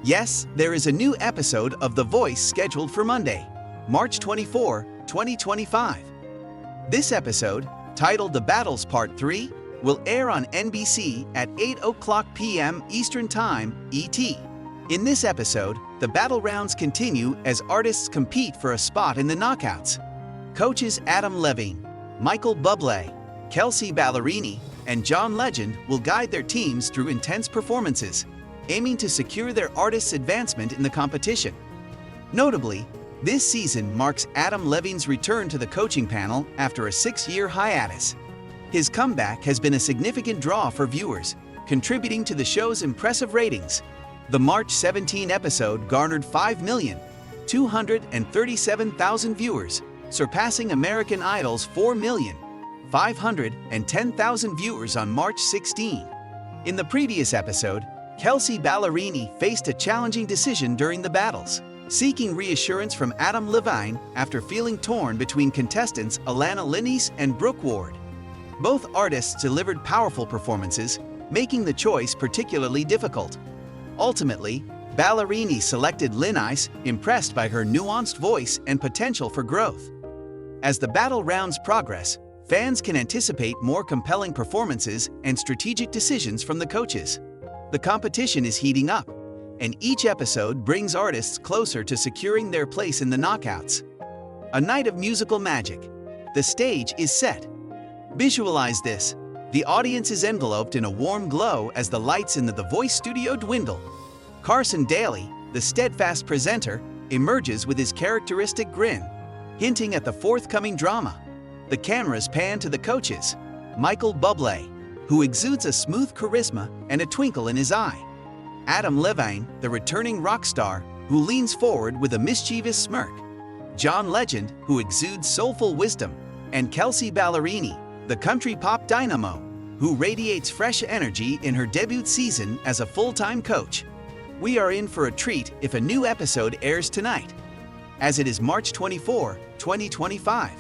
Yes, there is a new episode of The Voice scheduled for Monday, March 24, 2025. This episode, titled The Battles Part 3, will air on NBC at 8 p.m. Eastern Time, ET. In this episode, the battle rounds continue as artists compete for a spot in the knockouts. Coaches Adam Levine, Michael Bublé, Kelsey Ballerini, and John Legend will guide their teams through intense performances, aiming to secure their artists' advancement in the competition. Notably, this season marks Adam Levine's return to the coaching panel after a 6-year hiatus. His comeback has been a significant draw for viewers, contributing to the show's impressive ratings. The March 17 episode garnered 5,237,000 viewers, surpassing American Idol's 4,510,000 viewers on March 16. In the previous episode, Kelsey Ballerini faced a challenging decision during the battles, seeking reassurance from Adam Levine after feeling torn between contestants Alana Linnes and Brooke Ward. Both artists delivered powerful performances, making the choice particularly difficult. Ultimately, Ballerini selected Linnes, impressed by her nuanced voice and potential for growth. As the battle rounds progress, fans can anticipate more compelling performances and strategic decisions from the coaches. The competition is heating up, and each episode brings artists closer to securing their place in the knockouts. A night of musical magic. The stage is set. Visualize this. The audience is enveloped in a warm glow as the lights in the Voice studio dwindle. Carson Daly, the steadfast presenter, emerges with his characteristic grin, hinting at the forthcoming drama. The cameras pan to the coaches, Michael Bublé, who exudes a smooth charisma and a twinkle in his eye. Adam Levine, the returning rock star, who leans forward with a mischievous smirk. John Legend, who exudes soulful wisdom. And Kelsey Ballerini, the country pop dynamo, who radiates fresh energy in her debut season as a full-time coach. We are in for a treat if a new episode airs tonight, as it is March 24, 2025.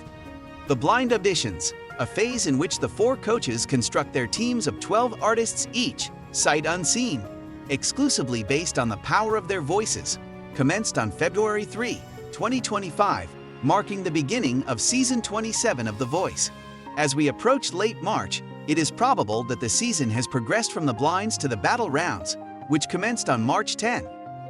The blind auditions, a phase in which the 4 coaches construct their teams of 12 artists each, sight unseen, exclusively based on the power of their voices, commenced on February 3, 2025, marking the beginning of Season 27 of The Voice. As we approach late March, it is probable that the season has progressed from the blinds to the battle rounds, which commenced on March 10.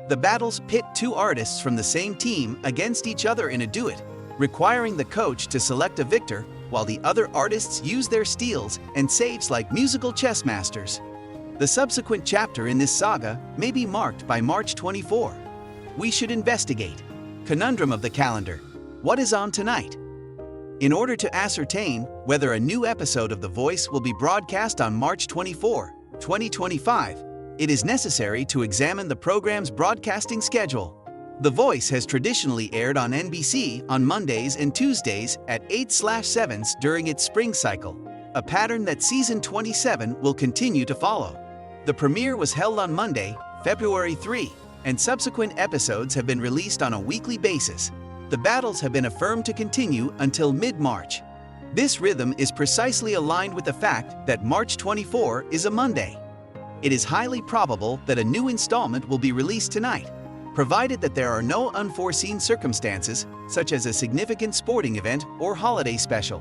The battles pit 2 artists from the same team against each other in a duet, requiring the coach to select a victor while the other artists use their steals and saves like musical chess masters. The subsequent chapter in this saga may be marked by March 24. We should investigate. Conundrum of the calendar. What is on tonight? In order to ascertain whether a new episode of The Voice will be broadcast on March 24, 2025, it is necessary to examine the program's broadcasting schedule. The Voice has traditionally aired on NBC on Mondays and Tuesdays at 8/7 during its spring cycle, a pattern that Season 27 will continue to follow. The premiere was held on Monday, February 3, and subsequent episodes have been released on a weekly basis. The battles have been affirmed to continue until mid-March. This rhythm is precisely aligned with the fact that March 24 is a Monday. It is highly probable that a new installment will be released tonight, provided that there are no unforeseen circumstances, such as a significant sporting event or holiday special.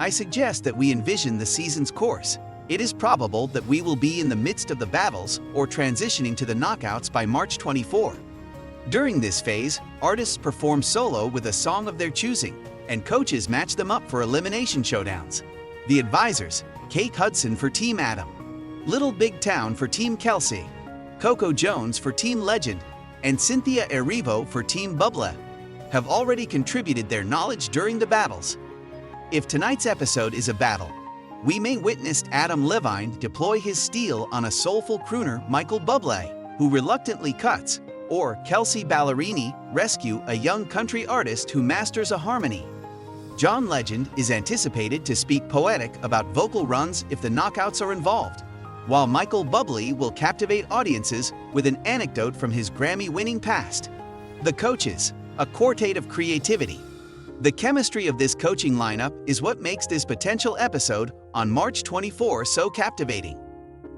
I suggest that we envision the season's course. It is probable that we will be in the midst of the battles or transitioning to the knockouts by March 24. During this phase, artists perform solo with a song of their choosing, and coaches match them up for elimination showdowns. The advisors, Kate Hudson for Team Adam, Little Big Town for Team Kelsey, Coco Jones for Team Legend, and Cynthia Erivo for Team Bublé, have already contributed their knowledge during the battles. If tonight's episode is a battle, we may witness Adam Levine deploy his steel on a soulful crooner Michael Bublé, who reluctantly cuts, or Kelsey Ballerini rescue a young country artist who masters a harmony. John Legend is anticipated to speak poetic about vocal runs if the knockouts are involved, while Michael Bublé will captivate audiences with an anecdote from his Grammy-winning past. The coaches, a quartet of creativity. The chemistry of this coaching lineup is what makes this potential episode on March 24 so captivating.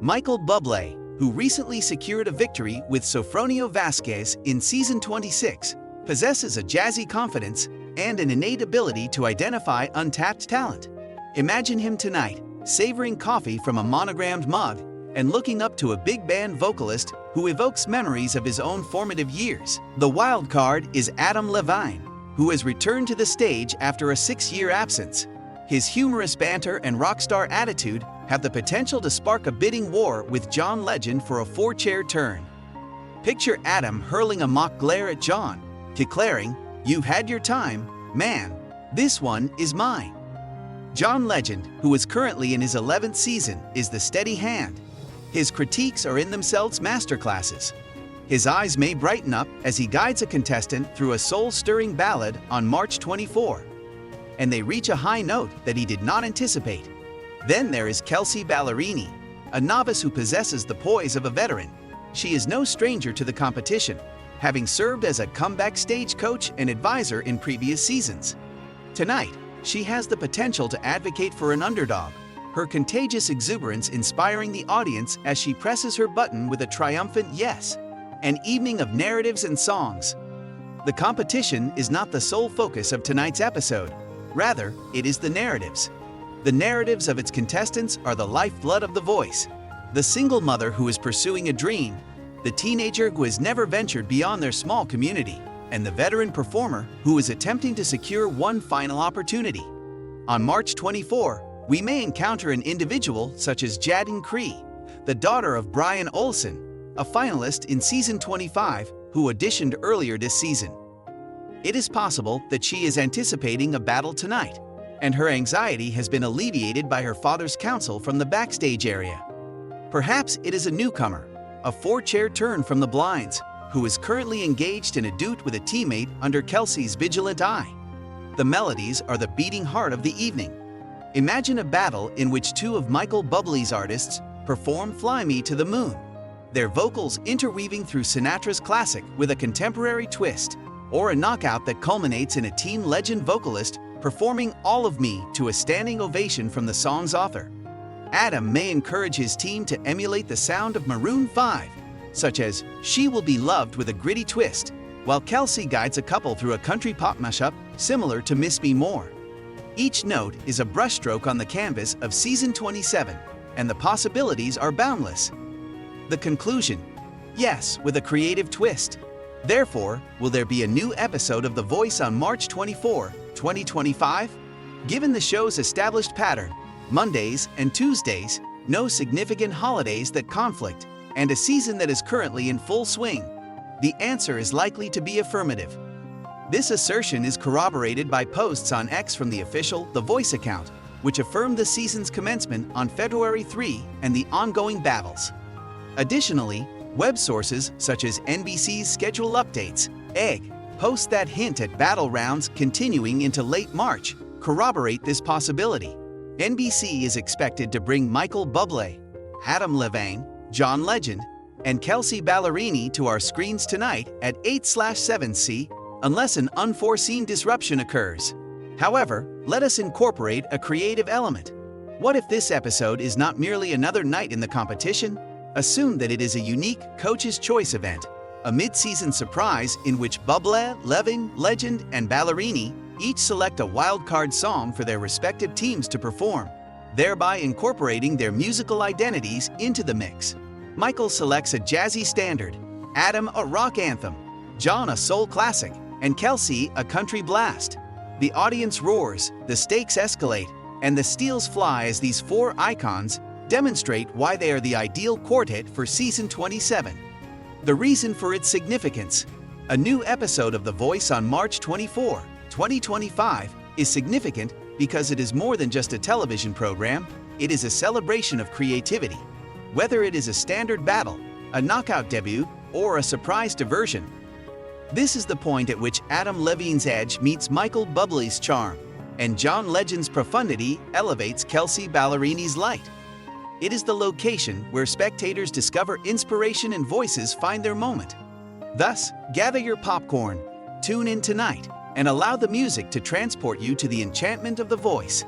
Michael Bublé, who recently secured a victory with Sofronio Vasquez in Season 26, possesses a jazzy confidence and an innate ability to identify untapped talent. Imagine him tonight, savoring coffee from a monogrammed mug and looking up to a big band vocalist who evokes memories of his own formative years. The wild card is Adam Levine, who has returned to the stage after a 6-year absence. His humorous banter and rock star attitude have the potential to spark a bidding war with John Legend for a 4-chair turn. Picture Adam hurling a mock glare at John, declaring, "You've had your time, man. This one is mine." John Legend, who is currently in his 11th season, is the steady hand. His critiques are in themselves masterclasses. His eyes may brighten up as he guides a contestant through a soul-stirring ballad on March 24, and they reach a high note that he did not anticipate. Then there is Kelsey Ballerini, a novice who possesses the poise of a veteran. She is no stranger to the competition, having served as a comeback stage coach and advisor in previous seasons. Tonight, she has the potential to advocate for an underdog, her contagious exuberance inspiring the audience as she presses her button with a triumphant yes. An evening of narratives and songs. The competition is not the sole focus of tonight's episode. Rather, it is the narratives. The narratives of its contestants are the lifeblood of The Voice. The single mother who is pursuing a dream, the teenager who has never ventured beyond their small community, and the veteran performer who is attempting to secure one final opportunity. On March 24, we may encounter an individual such as Jadyn Cree, the daughter of Brian Olsen, a finalist in Season 25 who auditioned earlier this season. It is possible that she is anticipating a battle tonight, and her anxiety has been alleviated by her father's counsel from the backstage area. Perhaps it is a newcomer, a 4-chair turn from the blinds, who is currently engaged in a duet with a teammate under Kelsey's vigilant eye. The melodies are the beating heart of the evening. Imagine a battle in which two of Michael Bublé's artists perform Fly Me to the Moon, their vocals interweaving through Sinatra's classic with a contemporary twist, or a knockout that culminates in a team legend vocalist performing All of Me to a standing ovation from the song's author. Adam may encourage his team to emulate the sound of Maroon 5, such as She Will Be Loved with a gritty twist, while Kelsey guides a couple through a country pop mashup similar to Miss Me More. Each note is a brushstroke on the canvas of Season 27, and the possibilities are boundless. The conclusion: yes, with a creative twist. Therefore, will there be a new episode of The Voice on March 24, 2025? Given the show's established pattern, Mondays and Tuesdays, no significant holidays that conflict, and a season that is currently in full swing, the answer is likely to be affirmative. This assertion is corroborated by posts on X from the official The Voice account, which affirmed the season's commencement on February 3 and the ongoing battles. Additionally, web sources such as NBC's Schedule Updates, EGG, posts that hint at battle rounds continuing into late March corroborate this possibility. NBC is expected to bring Michael Bublé, Adam Levine, John Legend, and Kelsey Ballerini to our screens tonight at 8/7C, unless an unforeseen disruption occurs. However, let us incorporate a creative element. What if this episode is not merely another night in the competition? Assume that it is a unique Coach's Choice event, a mid-season surprise in which Bublé, Levine, Legend, and Ballerini each select a wildcard song for their respective teams to perform, thereby incorporating their musical identities into the mix. Michael selects a jazzy standard, Adam a rock anthem, John a soul classic, and Kelsey a country blast. The audience roars, the stakes escalate, and the steals fly as these 4 icons demonstrate why they are the ideal quartet for Season 27. The reason for its significance: a new episode of The Voice on March 24, 2025 is significant because it is more than just a television program, it is a celebration of creativity. Whether it is a standard battle, a knockout debut, or a surprise diversion, this is the point at which Adam Levine's edge meets Michael Bublé's charm, and John Legend's profundity elevates Kelsey Ballerini's light. It is the location where spectators discover inspiration and voices find their moment. Thus, gather your popcorn, tune in tonight, and allow the music to transport you to the enchantment of The Voice.